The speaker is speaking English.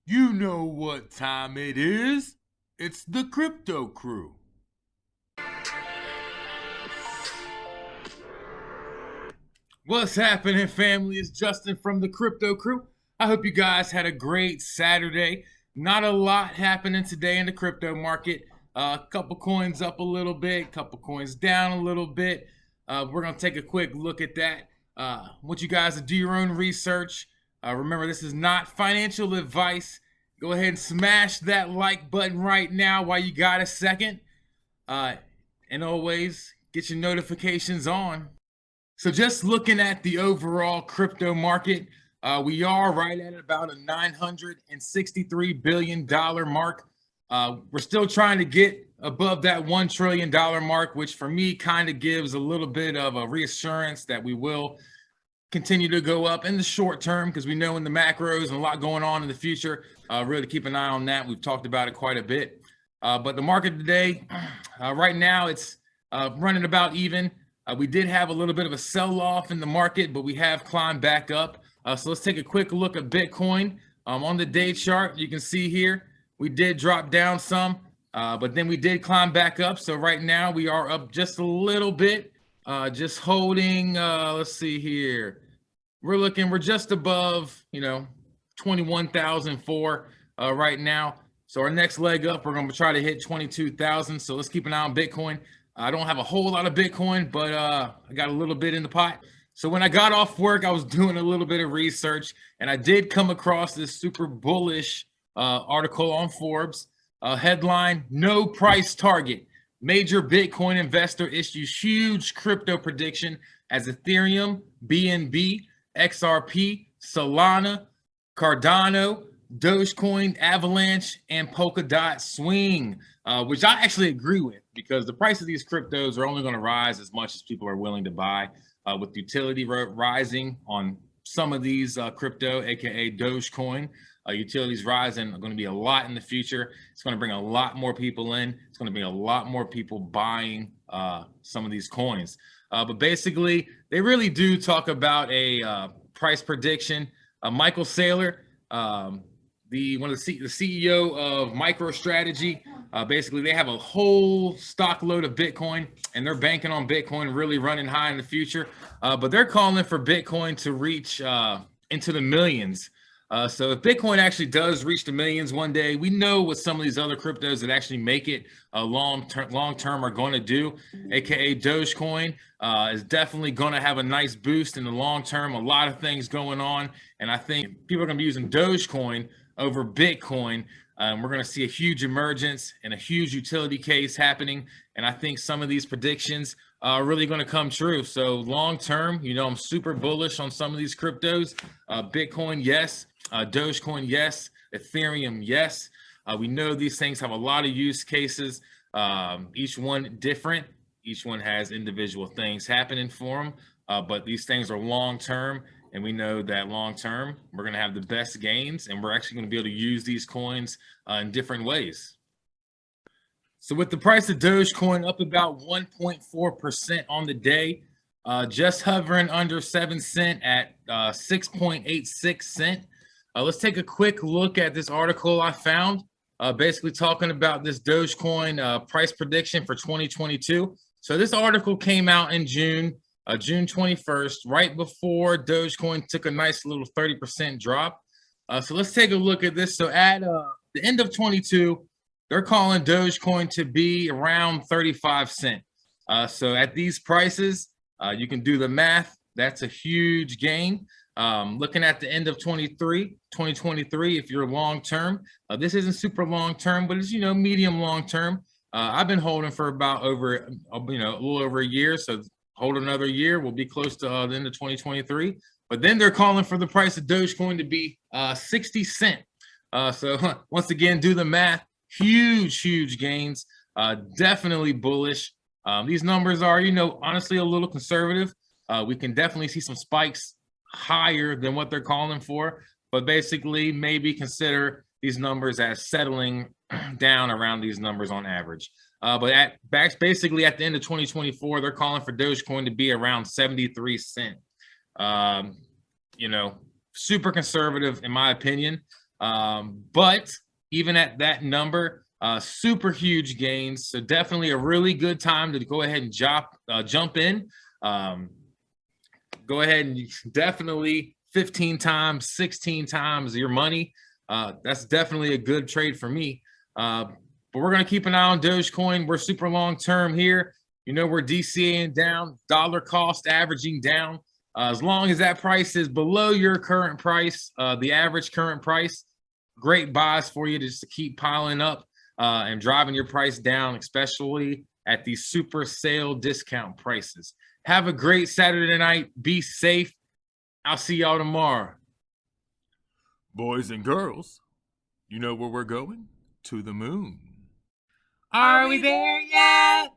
You know what time it is. It's the Crypto Crew. What's happening, family? It's Justin from the Crypto Crew. I hope you guys had a great Saturday. Not a lot happening today in the crypto market. A couple coins up a little bit, couple coins down a little bit. We're going to take a quick look at that. I want you guys to do your own research. Remember, this is not financial advice. Go ahead and smash that like button right now while you got a second. And always get your notifications on. So just looking at the overall crypto market, we are right at about a $963 billion mark. We're still trying to get above that $1 trillion mark, which for me kind of gives a little bit of a reassurance that we will continue to go up in the short term, because we know in the macros and a lot going on in the future. Really keep an eye on that. We've talked about it quite a bit. But the market today, right now, it's running about even. We did have a little bit of a sell-off in the market, but we have climbed back up. So let's take a quick look at Bitcoin. On the day chart, you can see here, we did drop down some, but then we did climb back up. So right now we are up just a little bit, just holding, let's see here. We're just above, 21,004 right now. So our next leg up, we're going to try to hit 22,000. So let's keep an eye on Bitcoin. I don't have a whole lot of Bitcoin, but I got a little bit in the pot. So when I got off work, I was doing a little bit of research, and I did come across this super bullish article on Forbes. Headline: No price target. Major Bitcoin investor issues huge crypto prediction as Ethereum, BNB, XRP, Solana, Cardano, Dogecoin, Avalanche, and Polkadot swing, which I actually agree with, because the price of these cryptos are only going to rise as much as people are willing to buy. With utility rising on some of these crypto, aka Dogecoin, utilities rising are going to be a lot in the future. It's going to bring a lot more people in. It's going to bring a lot more people buying some of these coins. But basically, they really do talk about a price prediction. Michael Saylor, the CEO of MicroStrategy, basically they have a whole stock load of Bitcoin, and they're banking on Bitcoin really running high in the future. But they're calling for Bitcoin to reach into the millions. So if Bitcoin actually does reach the millions one day, we know what some of these other cryptos that actually make it long term are going to do, aka Dogecoin is definitely going to have a nice boost in the long term. A lot of things going on, and I think people are going to be using Dogecoin over Bitcoin. We're going to see a huge emergence and a huge utility case happening, and I think some of these predictions are really going to come true. So long term, I'm super bullish on some of these cryptos. Bitcoin, yes. Dogecoin, yes. Ethereum, yes. We know these things have a lot of use cases, each one different. Each one has individual things happening for them, but these things are long term, and we know that long term we're going to have the best gains, and we're actually going to be able to use these coins in different ways. So with the price of Dogecoin up about 1.4% on the day, just hovering under 7 cents at 6.86 cents. Let's take a quick look at this article I found, basically talking about this Dogecoin price prediction for 2022. So this article came out in June 21st, right before Dogecoin took a nice little 30% drop. So let's take a look at this. So at the end of 22, they're calling Dogecoin to be around 35 cents. So at these prices, you can do the math. That's a huge gain. Looking at the end of 2023, if you're long term, this isn't super long term, but it's medium long term. I've been holding for about a little over a year. So hold another year, we'll be close to the end of 2023. But then they're calling for the price of Dogecoin to be 60 cents. So once again, do the math. Huge gains. Definitely bullish. These numbers are, honestly a little conservative. We can definitely see some spikes higher than what they're calling for, but basically maybe consider these numbers as settling down around these numbers on average. But basically at the end of 2024, they're calling for Dogecoin to be around 73 cents. Super conservative in my opinion. But even at that number, super huge gains. So definitely a really good time to go ahead and jump in. Um, Go ahead and definitely 15 times, 16 times your money. That's definitely a good trade for me. But we're going to keep an eye on Dogecoin. We're super long term here. You know, we're DCAing down, dollar cost averaging down. As long as that price is below your current price, the average current price, great buys for you just to keep piling up and driving your price down, especially at these super sale discount prices. Have a great Saturday night. Be safe. I'll see y'all tomorrow. Boys and girls, you know where we're going? To the moon. Are we there yet?